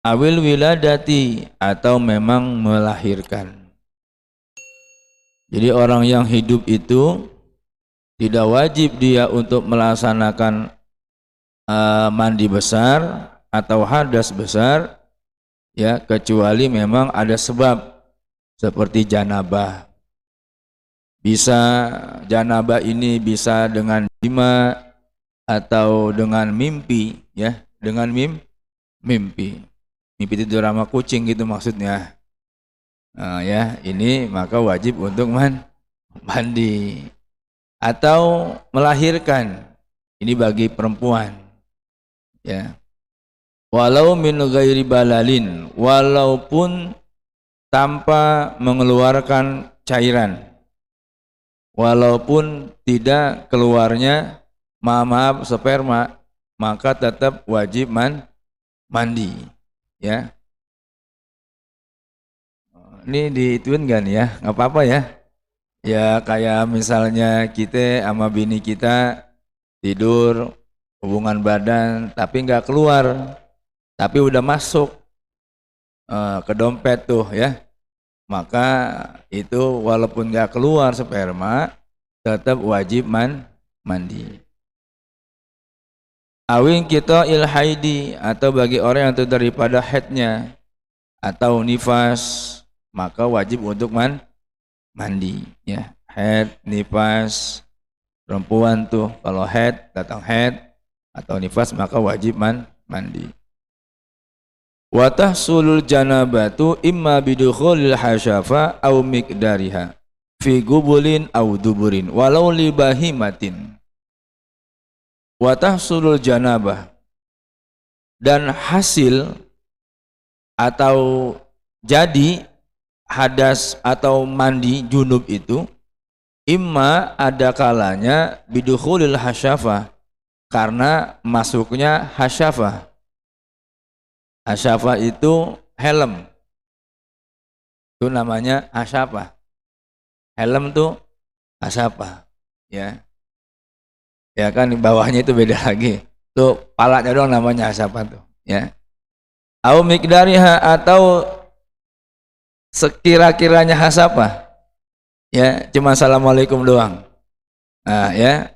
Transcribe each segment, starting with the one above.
awil wiladati atau memang melahirkan. Jadi orang yang hidup itu tidak wajib dia untuk melaksanakan mandi besar atau hadas besar, ya, kecuali memang ada sebab seperti janabah. Bisa janabah ini bisa dengan jima atau dengan mimpi, ya, dengan mimpi tidur sama kucing gitu maksudnya. Nah, ya, ini maka wajib untuk mandi atau melahirkan. Ini bagi perempuan, ya. Walau min ghairi balalin, walaupun tanpa mengeluarkan cairan, walaupun tidak keluarnya maaf sperma, maka tetap wajib mandi, ya. Ini diituin kan ya, nggak apa-apa ya. Ya kayak misalnya kita sama bini kita tidur hubungan badan tapi nggak keluar, tapi udah masuk ke dompet tuh, ya, maka itu walaupun nggak keluar sperma tetap wajib mandi. Awin kita ilhaidi atau bagi orang yang daripada haidnya atau nifas, maka wajib untuk mandi, ya. Haid, nifas, perempuan tuh kalau haid, datang haid atau nifas maka wajib mandi. Wa tahsulul janabatu imma bidukhulil hasyafa aw miqdariha fi gubulin aw duburin walau li bahimatin. Wa tahsulul janabah, dan hasil atau jadi hadas atau mandi junub itu imma ada kalanya bidukhulil hasyafah, karena masuknya hasyafah. Hasyafah itu helm, itu namanya hasyafah. Helm tuh hasyafah, ya. Ya kan di bawahnya itu beda lagi. Tuh palanya doang namanya hasyafah tuh, ya. Au miqdariha atau sekira-kiranya hasyafah, ya, cuma assalamualaikum doang. Nah, ya,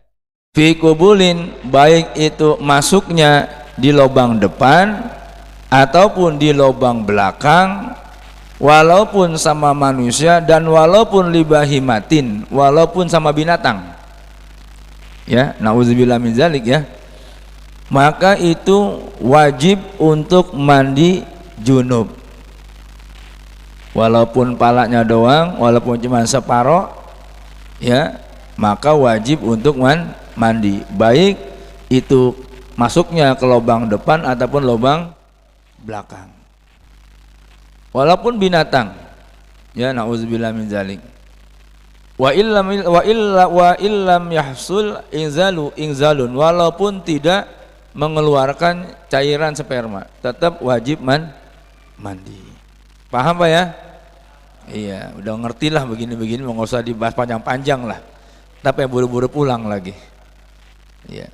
fi kubulin, baik itu masuknya di lubang depan ataupun di lubang belakang, walaupun sama manusia dan walaupun libahimatin, walaupun sama binatang, ya, nauzubillah min zalik, ya, maka itu wajib untuk mandi junub. Walaupun palanya doang, walaupun cuma separoh, ya, maka wajib untuk mandi, baik itu masuknya ke lubang depan ataupun lubang belakang. Walaupun binatang, ya, nauzubillah min zalik. Wa illam yahsul inzalun, walaupun tidak mengeluarkan cairan sperma, tetap wajib mandi. Paham Pak, ya? Iya, udah ngerti lah begini-begini, nggak usah dibahas panjang-panjang lah. Tapi buru-buru pulang lagi. Iya.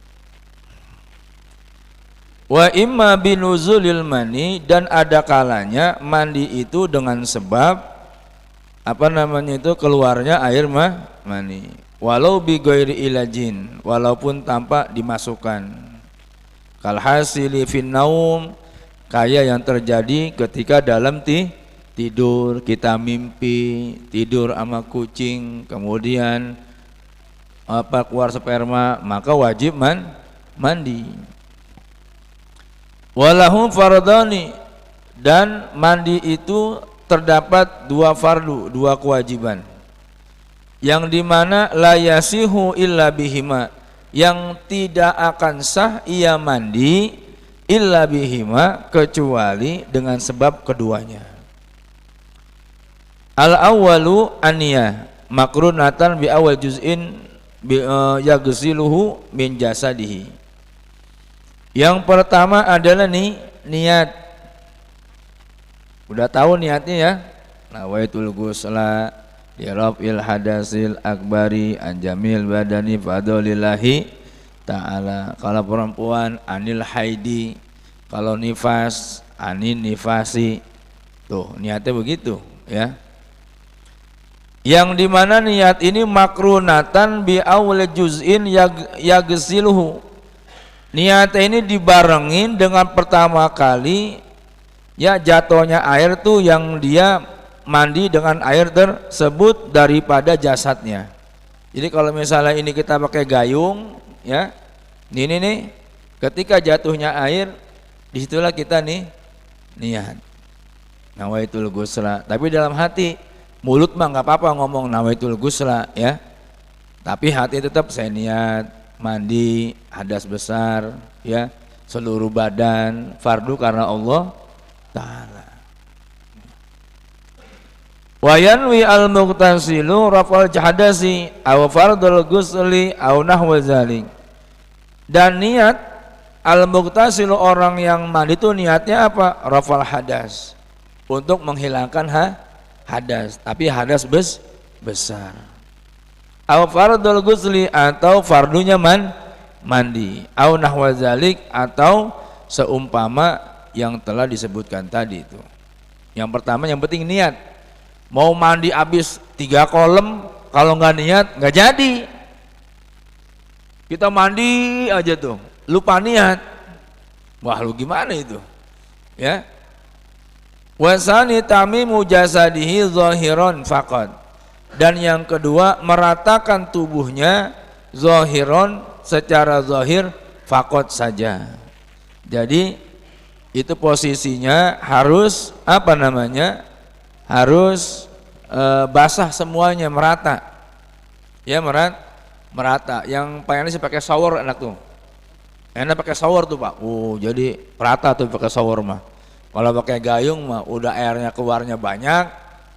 Wa imma binuzulil mani, dan ada kalanya mandi itu dengan sebab apa namanya itu keluarnya air mani. Walau bi ghairi ilajin, walaupun tanpa dimasukkan. Kal hasili fin naum, kayak yang terjadi ketika dalam tidur, kita mimpi tidur sama kucing, kemudian keluar sperma, maka wajib mandi. Walahum fardani, dan mandi itu terdapat dua fardu, dua kewajiban, yang dimana la yasihu illa bihima, yang tidak akan sah ia mandi illa bihima, kecuali dengan sebab keduanya. Al-awwalu aniyah makrunatan bi awal juz'in yaghsiluhu min jasadihi. Yang pertama adalah niat. Udah tahu niatnya, ya. Nawaitul ghusla li raf'il hadasil akbari an jamil badani fadlillahi ta'ala. Kalau perempuan anil haidi, kalau nifas anin nifasi. Tuh niatnya begitu ya. Yang dimana niat ini makrunatan bi awal juz'in yagsiluhu. Niat ini dibarengin dengan pertama kali ya jatuhnya air tuh yang dia mandi dengan air tersebut daripada jasadnya. Jadi kalau misalnya ini kita pakai gayung ya, ini nih ketika jatuhnya air disitulah kita nih niat nawaitul ghusla. Tapi dalam hati, mulut mah nggak apa-apa ngomong nawaitul ghusla ya, tapi hati tetap saya niat mandi hadas besar ya, seluruh badan fardu karena Allah Ta'ala. Wa yanwi al-mughtasilu rafal hadasi aw fardul ghusli aw nahwa zalik. Dan niat al-mughtasilu orang yang mandi itu niatnya apa? Rafal hadas, untuk menghilangkan hadas, tapi hadas besar. Aw fardul ghusli, atau fardunya mandi. Aw nahwa zalik, atau seumpama yang telah disebutkan tadi itu. Yang pertama yang penting niat. Mau mandi habis 3 kolam, kalau nggak niat nggak jadi. Kita mandi aja tuh, lupa niat. Wah lu gimana itu? Ya. Wasani tamimu jasadihi zahiron faqad. Dan yang kedua meratakan tubuhnya zahiron, secara zahir faqad saja. Jadi itu posisinya harus apa namanya? Harus basah semuanya, merata ya, merata. Yang pengen sih pakai shower enak tuh, enak pakai shower tuh Pak. Jadi merata tuh pakai shower mah. Kalau pakai gayung mah udah airnya keluarnya banyak,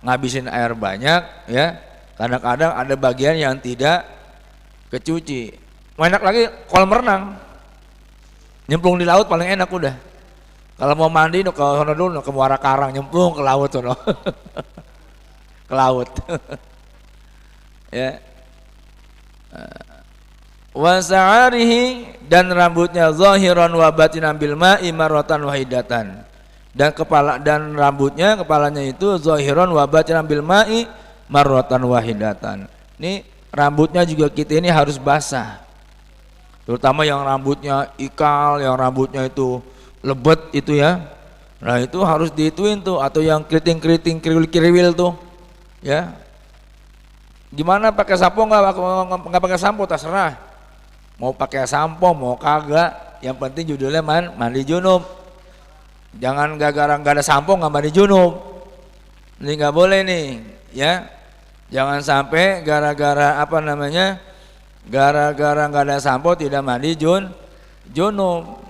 ngabisin air banyak ya. Kadang-kadang ada bagian yang tidak kecuci. Enak lagi kolam renang, nyemplung di laut paling enak udah. Kalau mau mandi ke sana dulu ke Muara Karang, nyemplung ke laut tuh, ke laut. Ya. Wa sa'arihi, dan rambutnya zahiran wa batinan bil ma'i marratan wahidatan. Dan kepalanya itu zahiran wa batinan bil ma'i marratan wahidatan. Ini rambutnya juga kita ini harus basah. Terutama yang rambutnya ikal, yang rambutnya itu lebet itu ya, nah itu harus diituin tuh, atau yang keriting-keriting kriwil tuh ya. Gimana pakai sampo nggak pakai sampo terserah, mau pakai sampo mau kagak, yang penting judulnya mandi junub. Jangan gara-gara nggak ada sampo nggak mandi junub, ini nggak boleh nih ya. Jangan sampai gara-gara apa namanya, gara-gara nggak ada sampo tidak mandi junub.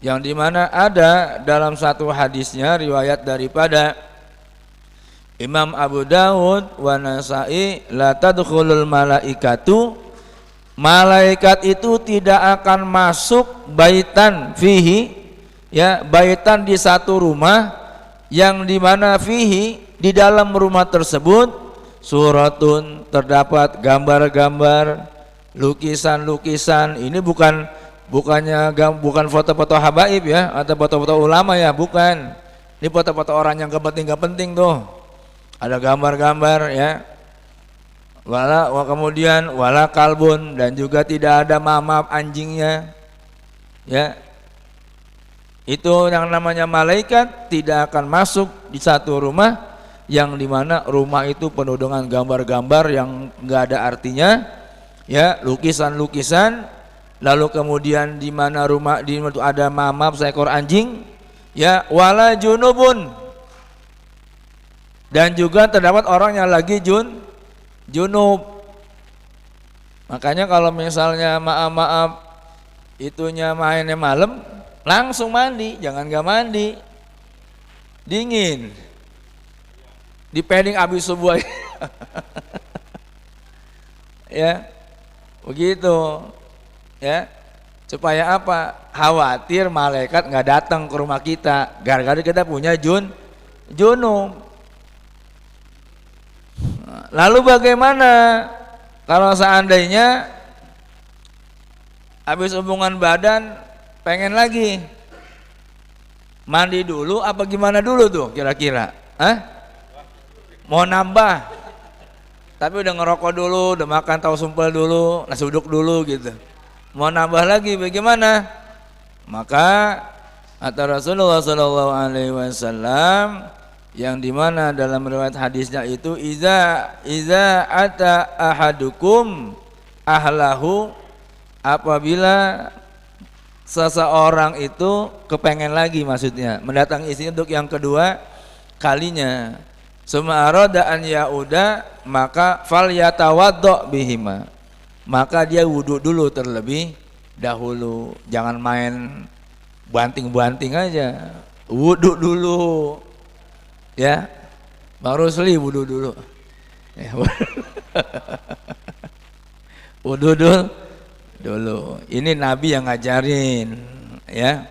Yang dimana ada dalam satu hadisnya riwayat daripada Imam Abu Dawud wa Nasa'i, la tadkhulul malaikatu, malaikat itu tidak akan masuk baitan fihi ya, baitan di satu rumah yang dimana fihi di dalam rumah tersebut suratun, terdapat gambar-gambar, lukisan-lukisan. Ini bukan foto-foto habaib ya, atau foto-foto ulama ya, bukan. Ini foto-foto orang yang gak penting tuh. Ada gambar-gambar ya. Kemudian wala kalbun, dan juga tidak ada mamap anjingnya. Ya. Itu yang namanya malaikat tidak akan masuk di satu rumah yang dimana rumah itu penuh dengan gambar-gambar yang enggak ada artinya. Ya, lukisan-lukisan. Lalu kemudian di mana rumah di itu ada mamap seekor anjing ya, wala junubun, dan juga terdapat orang yang lagi junub. Makanya kalau misalnya maaf itunya mainnya malam, langsung mandi, jangan nggak mandi, dingin, di padding abis subuh. Ya begitu ya, supaya apa? Khawatir malaikat nggak datang ke rumah kita gara-gara kita punya junub. Lalu bagaimana kalau seandainya habis hubungan badan pengen lagi Mandi dulu apa gimana dulu tuh kira-kira? Mau nambah? Tapi udah ngerokok dulu, udah makan tahu sumpel dulu, nasi uduk dulu gitu. Mau nambah lagi bagaimana? Maka kata Rasulullah SAW yang dimana dalam riwayat hadisnya itu iza ata ahadukum ahlahu, apabila seseorang itu kepengen lagi, maksudnya mendatangi istri untuk yang kedua kalinya, summa arada an yauda, maka fal yatawaddo bihima, maka dia wudhu dulu terlebih dahulu, jangan main banting-banting aja, wudhu dulu ya. Bang Rusli wudhu dulu ya. Wudhu dulu. Ini Nabi yang ngajarin ya.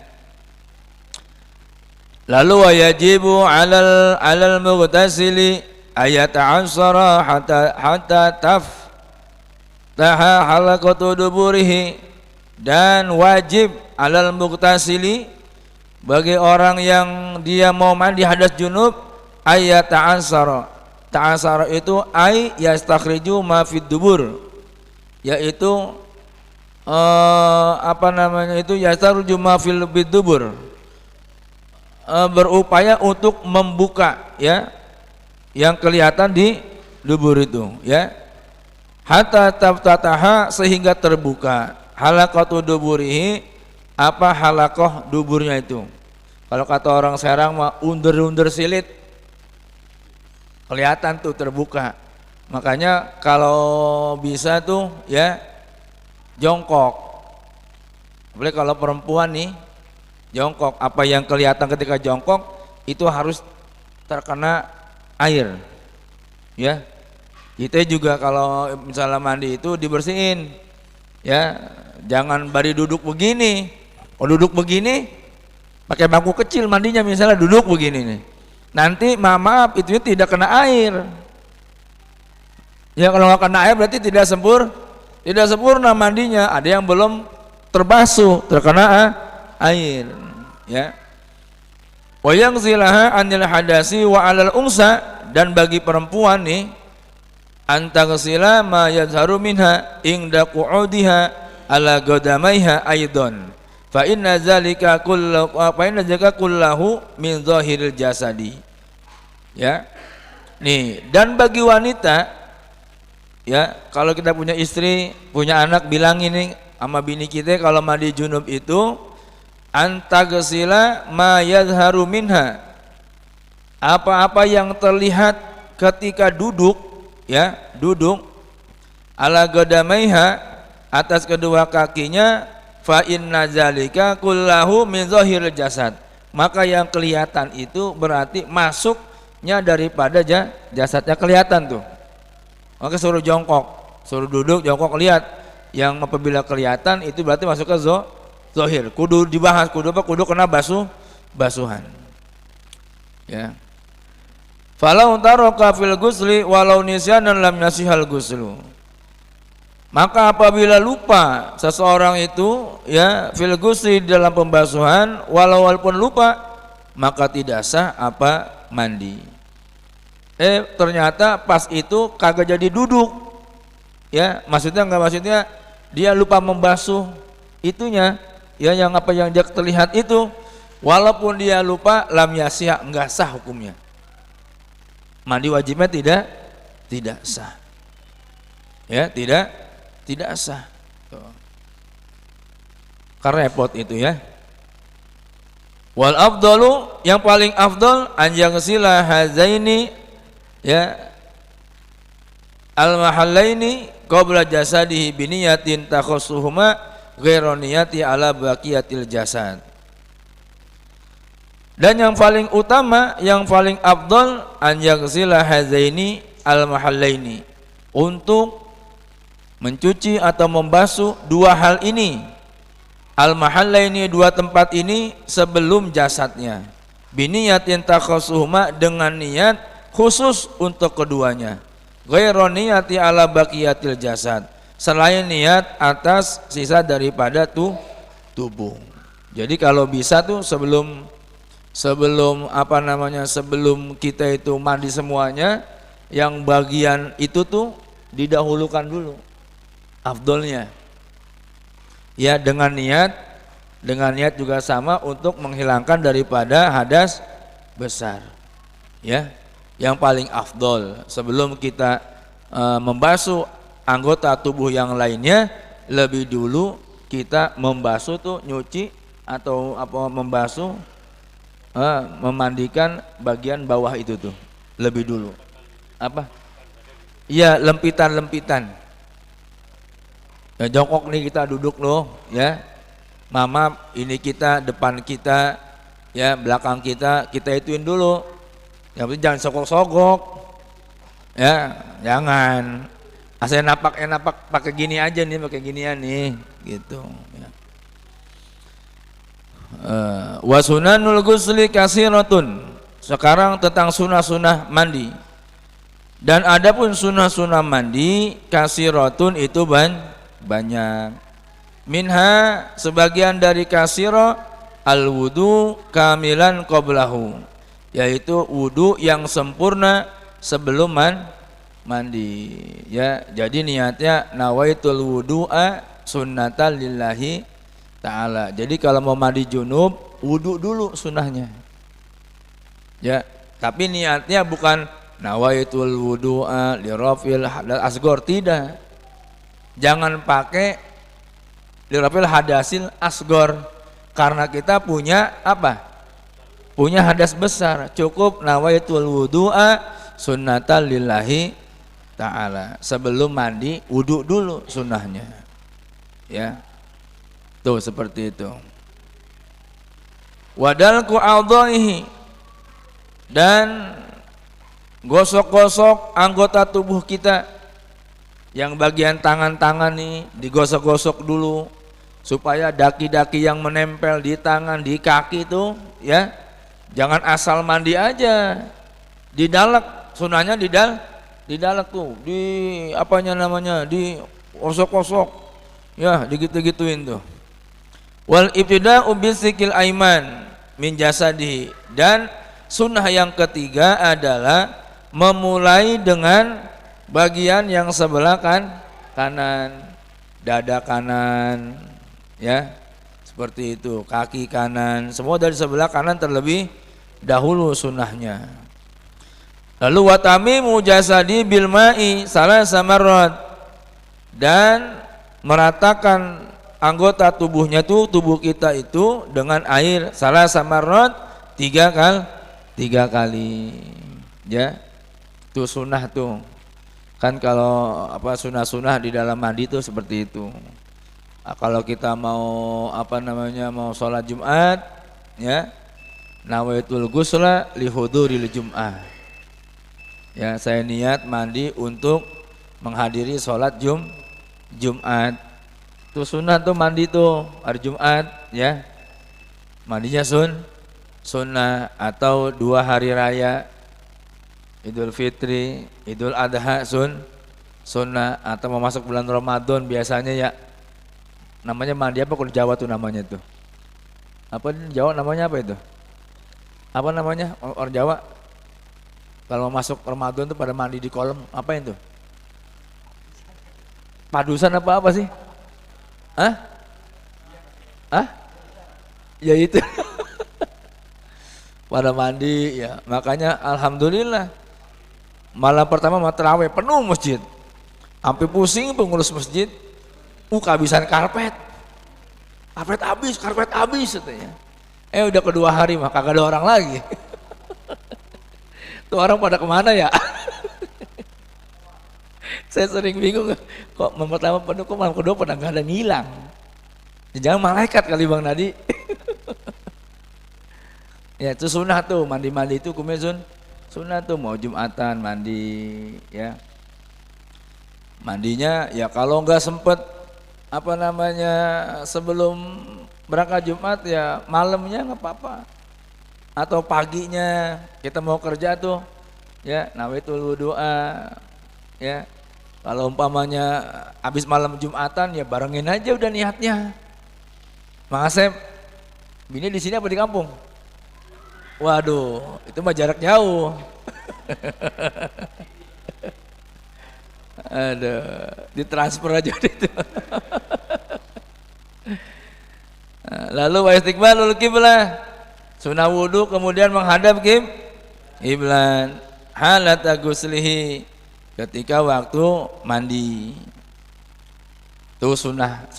Lalu wajibu alal mughtasili ayata'ansara hatta taha halaqatu duburihi, dan wajib alal mughtasili bagi orang yang dia mau mandi hadas junub ayata'ansara. Ta'ansara itu ay yastakhriju ma fid dubur, yaitu yastakhriju ma fil dubur, berupaya untuk membuka ya yang kelihatan di dubur itu ya, hatta taftataha, sehingga terbuka halaqatu duburihi, apa halaqah duburnya itu. Kalau kata orang Serang mah under silit, kelihatan tuh terbuka. Makanya kalau bisa tuh ya jongkok. Boleh kalau perempuan nih jongkok, apa yang kelihatan ketika jongkok itu harus terkena air ya. Kita juga kalau misalnya mandi itu dibersihin ya, jangan bari duduk begini. Kalau duduk begini pakai bangku kecil mandinya, misalnya duduk begini nih, nanti maaf itu tidak kena air ya. Kalau nggak kena air berarti tidak sempurna mandinya, ada yang belum terbasuh, terkena air ya. Wa yaghsilaha anil hadasi wa alal unsa, dan bagi perempuan nih antaghsila ma yazharu minha inda qu'udiha ala qadamaiha aidan fa inna zalika kullahu min zahiril jasadi ya. Nih, dan bagi wanita ya, kalau kita punya istri, punya anak, bilang ini sama bini kita, kalau mandi junub itu antaghsila ma yazharu minha, apa-apa yang terlihat ketika duduk ya, duduk ala qadamaiha, atas kedua kakinya, fa inna zalika kullahu min zahiril jasad, maka yang kelihatan itu berarti masuknya daripada jasadnya kelihatan tuh. Maka suruh jongkok, suruh duduk, jongkok, lihat yang apabila kelihatan itu berarti masuk ke zahir. Kudu dibahas, kudu kena basuhan ya. Falau taraka fil ghusli walau nisyanan lam nasihal ghuslu, maka apabila lupa seseorang itu ya fil ghusli, dalam pembasuhan, walaupun lupa, maka tidak sah apa mandi. Ternyata pas itu kagak jadi duduk ya, maksudnya dia lupa membasuh itunya ya, yang apa yang terlihat itu, walaupun dia lupa, lam yasih, enggak sah hukumnya. Mandi wajibnya tidak sah ya, tidak sah. Karena repot itu ya. Wal afdalu, yang paling afdal, an yaghsila hazaini ya al mahallaini qabla jasadihi biniyatin takhassuhuma ghairu niyati ala baqiyatil jasad. Dan yang paling utama, yang paling afdal, an yaghsila hazaini al mahallaini, untuk mencuci atau membasuh dua hal ini, al mahallaini, dua tempat ini, sebelum jasadnya, biniyatin takhassuhuma, dengan niat khusus untuk keduanya, ghairu niyati ala baqiyatil jasad, selain niat atas sisa daripada tubuh. Jadi kalau bisa tuh sebelum sebelum sebelum kita itu mandi semuanya, yang bagian itu tuh didahulukan dulu afdolnya. Ya dengan niat juga sama untuk menghilangkan daripada hadas besar. Ya, yang paling afdol sebelum kita membasuh anggota tubuh yang lainnya, lebih dulu kita membasuh tuh nyuci atau membasuh memandikan bagian bawah itu tuh lebih dulu. Iya, lempitan. Ya, jongkok nih kita duduk loh, ya. Mama ini kita, depan kita, ya, belakang kita ituin dulu. Yang penting jangan sogok-sogok. Ya, jangan. Asal napak pakai gini aja nih, pakai ginian nih, gitu. Ya. Wa sunanul ghusli katsiratun. Sekarang tentang sunah-sunah mandi. Dan adapun sunah-sunah mandi katsiratun itu banyak. Minha sebagian dari katsira al wudu kamilan qablahu, yaitu wudu yang sempurna sebelum mandi. Ya, jadi niatnya nawaitul wudu'a sunnatan lillahi ta'ala. Jadi kalau mau mandi junub, wudu dulu sunnahnya. Ya, tapi niatnya bukan nawaitul wudu'a lirafil hadas asgor, tidak. Jangan pakai lirafil hadasil asgor, karena kita punya punya hadas besar. Cukup nawaitul wudu'a sunnatan lillahi ta'ala. Sebelum mandi wudu dulu sunnahnya. Ya, tuh seperti itu. Wadalku a'dha'ihi, dan gosok-gosok anggota tubuh kita. Yang bagian tangan-tangan nih digosok-gosok dulu, supaya daki-daki yang menempel di tangan, di kaki itu, ya, jangan asal mandi aja, didalek. Sunahnya didalek tuh, di di gosok-gosok, ya, digitu-gituin tuh. Wal ibtida'u bisikil aiman min jasadihi, dan sunnah yang ketiga adalah memulai dengan bagian yang sebelah kanan, dada kanan, ya, seperti itu, kaki kanan, semua dari sebelah kanan terlebih dahulu sunnahnya. Lalu watamimu jasadi bil ma'i salasa marrat, dan meratakan anggota tubuhnya tuh, tubuh kita itu dengan air salasa marrat, tiga kali, ya, itu sunnah tuh. Kan kalau sunah-sunah di dalam mandi itu seperti itu. Kalau kita mau mau sholat Jumat, ya, nawaitul ghusla li huduril Jum'ah. Ya, saya niat mandi untuk menghadiri sholat Jumat. Itu sunnah tuh mandi tuh hari Jumat, ya. Mandinya sunnah, atau 2 hari raya, Idul Fitri, Idul Adha sunnah, atau mau masuk bulan Ramadan biasanya, ya, namanya mandi apa kalau Jawa tuh namanya tuh? Apa di Jawa namanya apa itu? Apa namanya orang Jawa? Kalau mau masuk Ramadan tuh pada mandi di kolam, apa itu? Padusan apa sih? Ya itu. Pada mandi, ya. Makanya alhamdulillah malam pertama mau terawih penuh masjid, sampai pusing pengurus masjid, kehabisan karpet habis katanya. Udah kedua hari mah kagak ada orang lagi. Tuh orang pada kemana ya? Saya sering bingung, kok malam pertama penuh, kok malam kedua pada nggak ada ngilang. Jangan malaikat kali Bang Nadi. Ya, itu sunnah tuh, mandi-mandi itu kumezun sunnah tuh, mau Jumatan mandi, ya. Mandinya ya kalau nggak sempet sebelum berangkat Jumat, ya malamnya nggak apa-apa, atau paginya kita mau kerja tuh, ya, nawaitul wudu'a, ya. Kalau umpamanya habis malam Jumatan, ya barengin aja udah niatnya. Mang Asep, bini di sini apa di kampung? Waduh, itu mah jarak jauh. Aduh, ditransfer aja itu. Lalu wa istiqbalul kiblah, sunah wudu kemudian menghadap kiblat, halat aguslihi, ketika waktu mandi. Itu sunah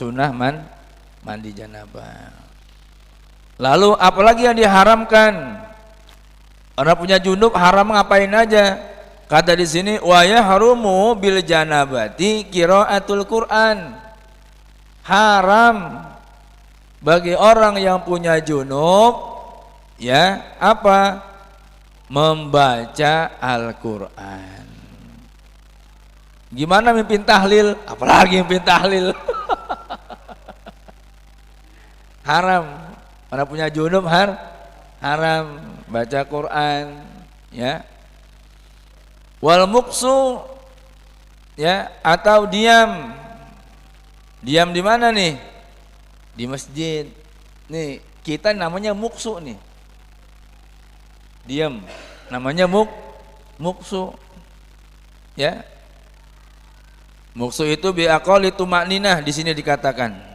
mandi janabah. Lalu apalagi yang diharamkan? Orang punya junub haram ngapain aja? Kata di sini wa yahrumu bil janabati qiraatul Quran. Haram bagi orang yang punya junub ya apa? Membaca Al-Qur'an. Gimana mimpin tahlil? Apalagi mimpin tahlil. Haram. Orang punya junub haram baca Quran ya. Wal muksu ya, atau diam di mana nih? Di masjid nih, kita namanya muksu nih, diam namanya muksu ya. Muksu itu bi aqalli tumaninah, di sini dikatakan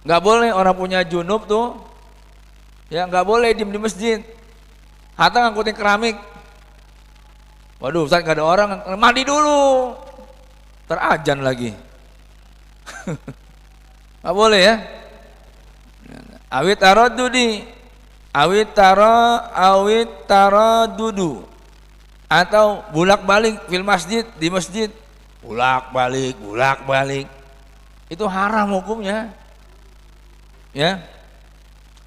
nggak boleh orang punya junub tuh ya, nggak boleh diem di masjid, hatta ngangkutin keramik. Waduh Ustaz nggak ada orang, mandi dulu, terajan lagi. Nggak boleh ya. Awit taro dudu, atau bulak balik fil masjid, di masjid bulak balik, itu haram hukumnya ya.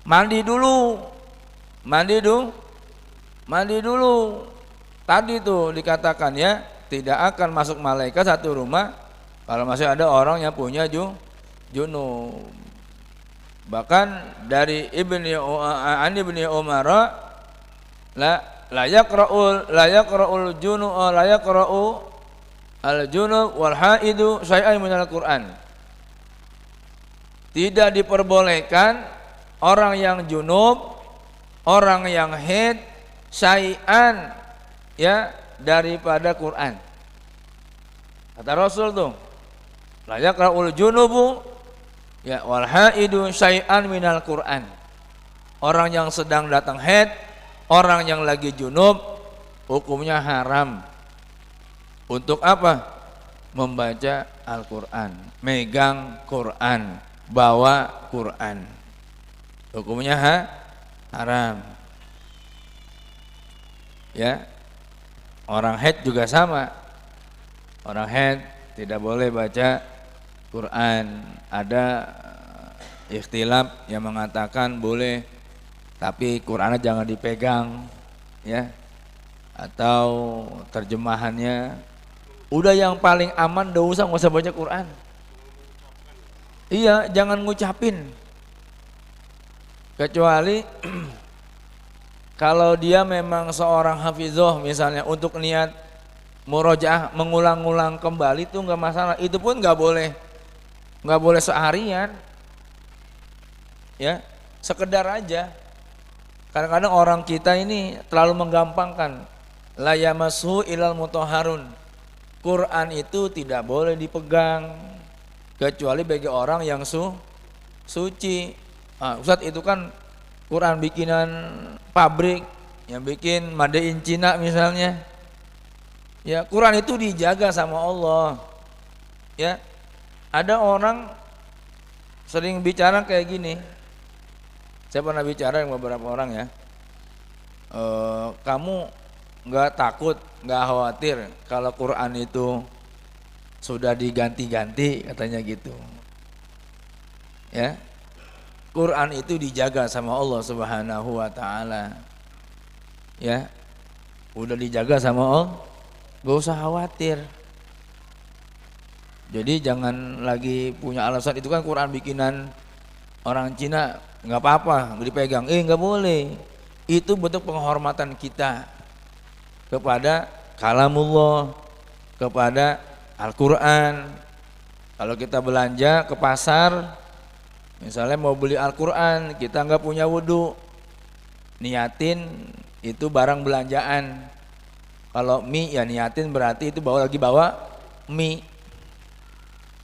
Mandi dulu. Tadi tuh dikatakan ya, tidak akan masuk malaikat satu rumah kalau masih ada orang yang punya junub. Bahkan dari Ibni Umar la yaqra'ul junub la yaqra'u al junub wal haidu syai'an minal Qur'an. Tidak diperbolehkan orang yang junub, orang yang haid syai'an ya daripada Quran. Kata Rasul tuh, la yaqra'ul junubu ya wal haidu syai'an minal Quran. Orang yang sedang datang haid, orang yang lagi junub, hukumnya haram. Untuk apa? Membaca Al-Quran, megang Quran, bawa Quran, hukumnya haram ya. Orang haid juga sama, orang haid tidak boleh baca Quran. Ada ikhtilaf yang mengatakan boleh, tapi Qurannya jangan dipegang ya, atau terjemahannya udah yang paling aman, nggak usah baca Quran. Iya, jangan ngucapin, kecuali kalau dia memang seorang hafizah misalnya, untuk niat murojaah, mengulang-ulang kembali itu nggak masalah. Itu pun nggak boleh seharian ya, sekedar aja. Kadang-kadang orang kita ini terlalu menggampangkan. La yamassu ilal mutahharun, Quran itu tidak boleh dipegang kecuali bagi orang yang suci. Ustaz, itu kan Quran bikinan pabrik, yang bikin made in Cina misalnya. Ya, Quran itu dijaga sama Allah. Ya. Ada orang sering bicara kayak gini. Saya pernah bicara dengan beberapa orang ya. Kamu nggak takut, nggak khawatir kalau Quran itu sudah diganti-ganti, katanya gitu. Ya. Quran itu dijaga sama Allah Subhanahu wa taala. Ya. Udah dijaga sama Allah, gak usah khawatir. Jadi jangan lagi punya alasan itu kan Quran bikinan orang Cina, nggak apa-apa, nggak dipegang. Nggak boleh. Itu bentuk penghormatan kita kepada kalamullah, kepada Al-Quran. Kalau kita belanja ke pasar, misalnya mau beli Al-Quran, kita nggak punya wudu, Niatin itu barang belanjaan. Kalau mie ya niatin berarti itu lagi bawa mie.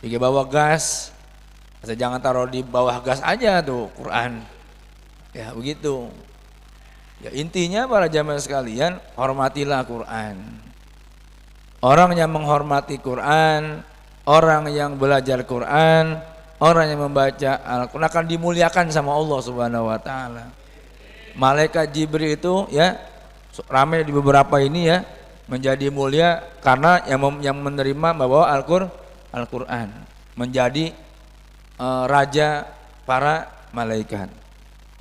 Lagi bawa gas. Asal jangan taruh di bawah gas aja tuh Quran. Ya begitu. Ya intinya para jamaah sekalian, hormatilah Quran. Orang yang menghormati Quran, orang yang belajar Quran, orang yang membaca Al-Quran akan dimuliakan sama Allah Subhanahu wa taala. Malaikat Jibril itu ya ramai di beberapa ini ya menjadi mulia karena yang menerima membawa Al-Quran, menjadi raja para malaikat.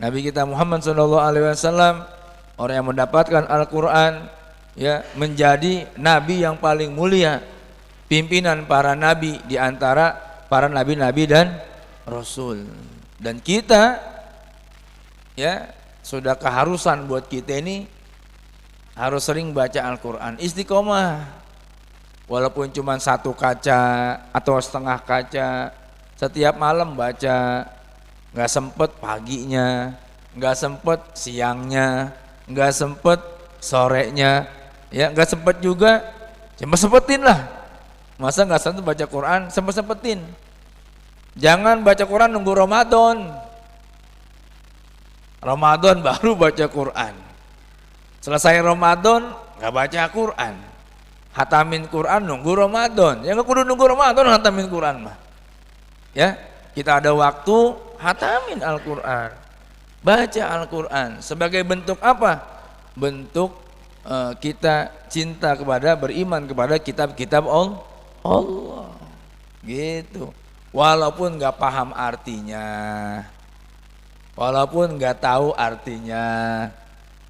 Nabi kita Muhammad SAW orang yang mendapatkan Al-Quran ya menjadi nabi yang paling mulia, pimpinan para nabi di antara para nabi-nabi dan rasul. Dan kita ya sudah keharusan buat kita ini harus sering baca Al-Quran, istiqomah walaupun cuma 1 kaca atau setengah kaca setiap malam baca. Nggak sempet paginya, nggak sempet siangnya, nggak sempet sorenya, ya nggak sempet juga, sempetin lah. Masa nggak sempet baca Quran, sempetin. Jangan baca Quran nunggu Ramadan. Ramadan baru baca Quran. Selesai Ramadan nggak baca Quran. Hatamin Quran nunggu Ramadan. Ya nggak kudu nunggu Ramadan hatamin Quran mah. Ya, kita ada waktu hatamin Al-Quran, baca Al-Quran. Sebagai bentuk apa? Bentuk kita cinta kepada, beriman kepada kitab-kitab Allah. Gitu. Walaupun nggak paham artinya, walaupun nggak tahu artinya,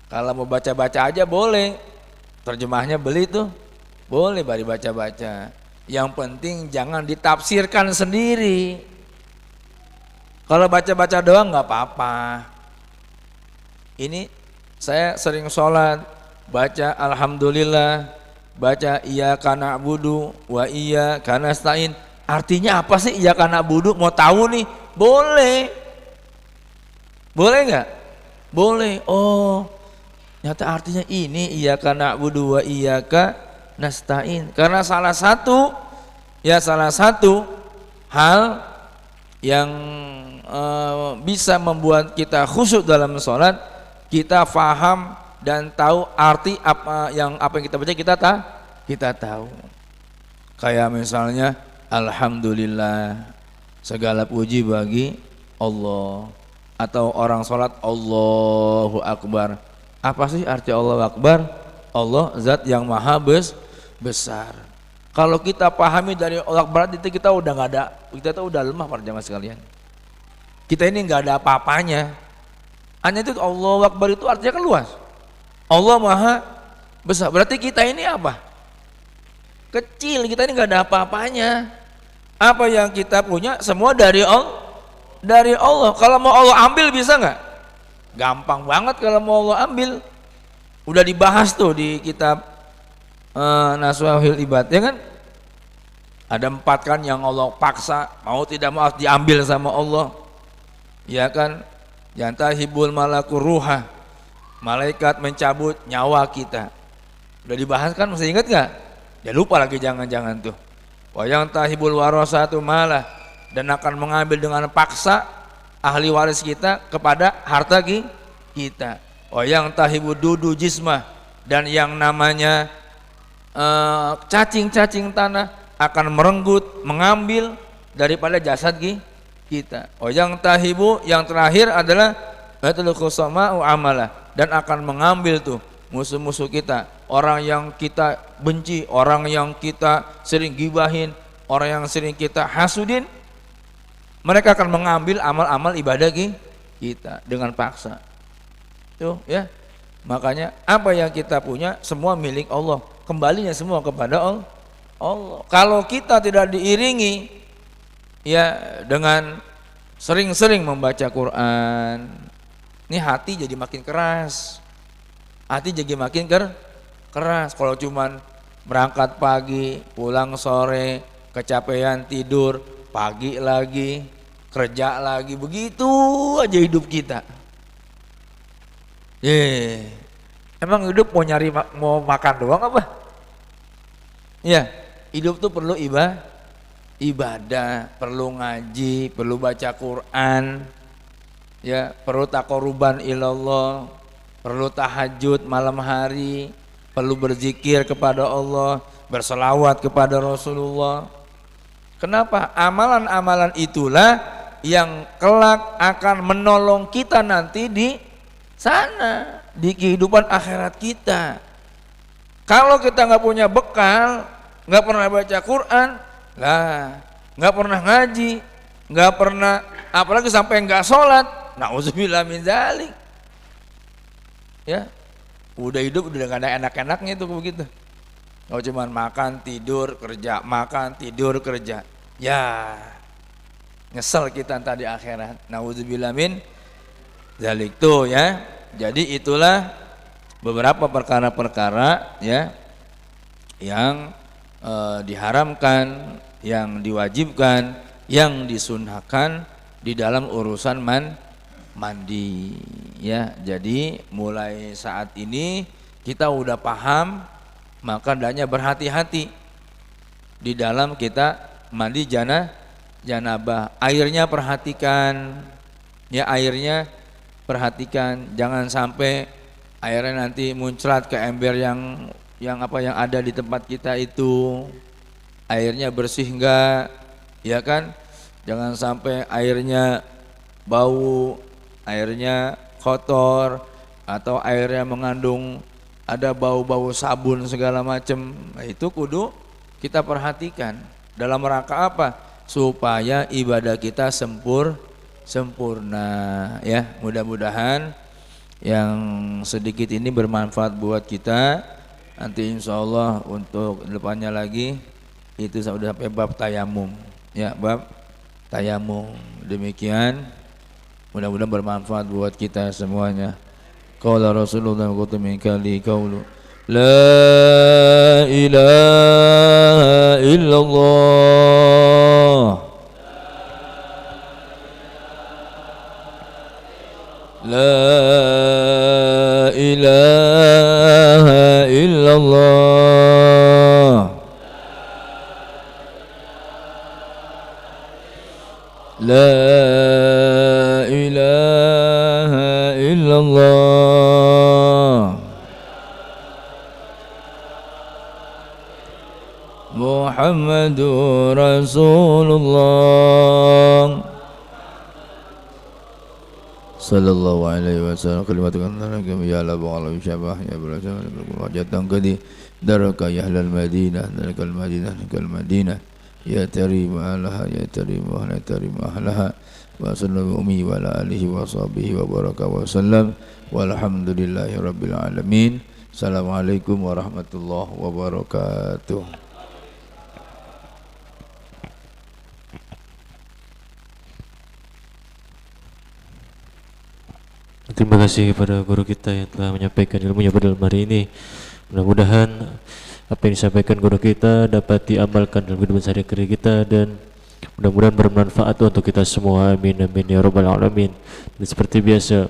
kalau mau baca-baca aja boleh. Terjemahnya beli tuh, boleh bari baca-baca. Yang penting jangan ditafsirkan sendiri. Kalau baca-baca doang nggak apa-apa. Ini saya sering sholat, baca Alhamdulillah, baca Iyyaka na'budu wa iyyaka nasta'in. Artinya apa sih Iyyaka na'budu? Mau tahu nih? Boleh. Boleh nggak? Boleh. Oh, nyata artinya ini Iyyaka na'budu wa iyyaka nasta'in. Karena salah satu hal yang bisa membuat kita khusyuk dalam sholat, kita faham dan tahu arti apa yang kita baca, kita tahu. Kayak misalnya Alhamdulillah, segala puji bagi Allah. Atau orang sholat Allahu Akbar. Apa sih arti Allahu Akbar? Allah zat yang maha besar. Kalau kita pahami dari Allahu Akbar itu kita udah nggak ada, kita tuh udah lemah para jamaah sekalian. Kita ini nggak ada apa-apanya. Hanya itu Allahu Akbar itu artinya kan luas. Allah maha besar. Berarti kita ini apa? Kecil. Kita ini nggak ada apa-apanya. Apa yang kita punya semua dari Allah. Dari Allah. Kalau mau Allah ambil bisa nggak? Gampang banget kalau mau Allah ambil. Udah dibahas tuh di kitab Nasuhul Ibad, ya kan? Ada 4 kan yang Allah paksa, mau tidak mau harus diambil sama Allah. Ya kan? Yantahibul malakur ruha, malaikat mencabut nyawa kita. Udah dibahas kan, masih ingat nggak? Ya lupa lagi jangan-jangan tuh. Wa yantahibul warasatu malah, dan akan mengambil dengan paksa ahli waris kita kepada harta kita. Wa yantahibu dudu jismah, dan yang namanya cacing-cacing tanah akan merenggut, mengambil daripada jasad kita. Yang tahibu, yang terakhir adalah batul khusama wa amalah, dan akan mengambil tuh musuh-musuh kita, orang yang kita benci, orang yang kita sering gibahin, orang yang sering kita hasudin, mereka akan mengambil amal-amal ibadah kita dengan paksa. Tuh ya. Makanya apa yang kita punya semua milik Allah, kembalinya semua kepada Allah. Kalau kita tidak diiringi ya dengan sering-sering membaca Quran, ini hati jadi makin keras. Hati jadi makin keras. Kalau cuman berangkat pagi, pulang sore, kecapean tidur, pagi lagi, kerja lagi, begitu aja hidup kita. Emang hidup mau nyari mau makan doang apa? Ya, hidup tuh perlu ibadah, perlu ngaji, perlu baca Quran, ya, perlu taqarruban ilallah, perlu tahajud malam hari, perlu berzikir kepada Allah, berselawat kepada Rasulullah. Kenapa? Amalan-amalan itulah yang kelak akan menolong kita nanti di sana, di kehidupan akhirat kita. Kalau kita nggak punya bekal, nggak pernah baca Quran, lah, nggak pernah ngaji, nggak pernah, apalagi sampai nggak sholat, na'udzubillah min dzalik. Ya, udah hidup udah nggak ada enak-enaknya itu begitu. Kalau cuman makan tidur kerja, makan tidur kerja, ya nyesel kita tadi akhirat. Na'udzubillah min dzalik tuh ya. Jadi itulah beberapa perkara-perkara ya yang diharamkan, yang diwajibkan, yang disunahkan di dalam urusan mandi ya. Jadi mulai saat ini kita udah paham, maka hendaknya berhati-hati di dalam kita mandi janabah. Airnya perhatikan ya, airnya perhatikan, jangan sampai airnya nanti muncrat ke ember yang ada di tempat kita itu. Airnya bersih enggak, ya kan? Jangan sampai airnya bau, airnya kotor, atau airnya mengandung ada bau-bau sabun segala macam. Nah, itu kudu kita perhatikan. Dalam rangka apa? Supaya ibadah kita sempurna ya. Mudah-mudahan yang sedikit ini bermanfaat buat kita. Nanti insya Allah untuk depannya lagi itu sudah sampai bab tayamum ya, bab tayamum. Demikian, mudah-mudahan bermanfaat buat kita semuanya. Qala Rasulullah min kali qaulu la ilaha illallah, la ilaha illallah, la ilaha illallah, Muhammadur Rasulullah sallallahu alaihi wasallam. Kalimatukan ya la ba'ala syabah ya berasa jatang kadi daraka ya ahlal madinah darakal madinah kal madinah ya tarima alaha ya tarima la tarima alaha wa sallallahu umi wa ala alihi wa sahbihi wa baraka wa sallam walhamdulillahi rabbil alamin. Assalamualaikum warahmatullahi wabarakatuh. Terima kasih kepada guru kita yang telah menyampaikan ilmunya pada malam hari ini. Mudah-mudahan apa yang disampaikan guru kita dapat diamalkan dalam kehidupan sehari-hari kita dan mudah-mudahan bermanfaat untuk kita semua. Amin amin ya rabbal alamin. Dan seperti biasa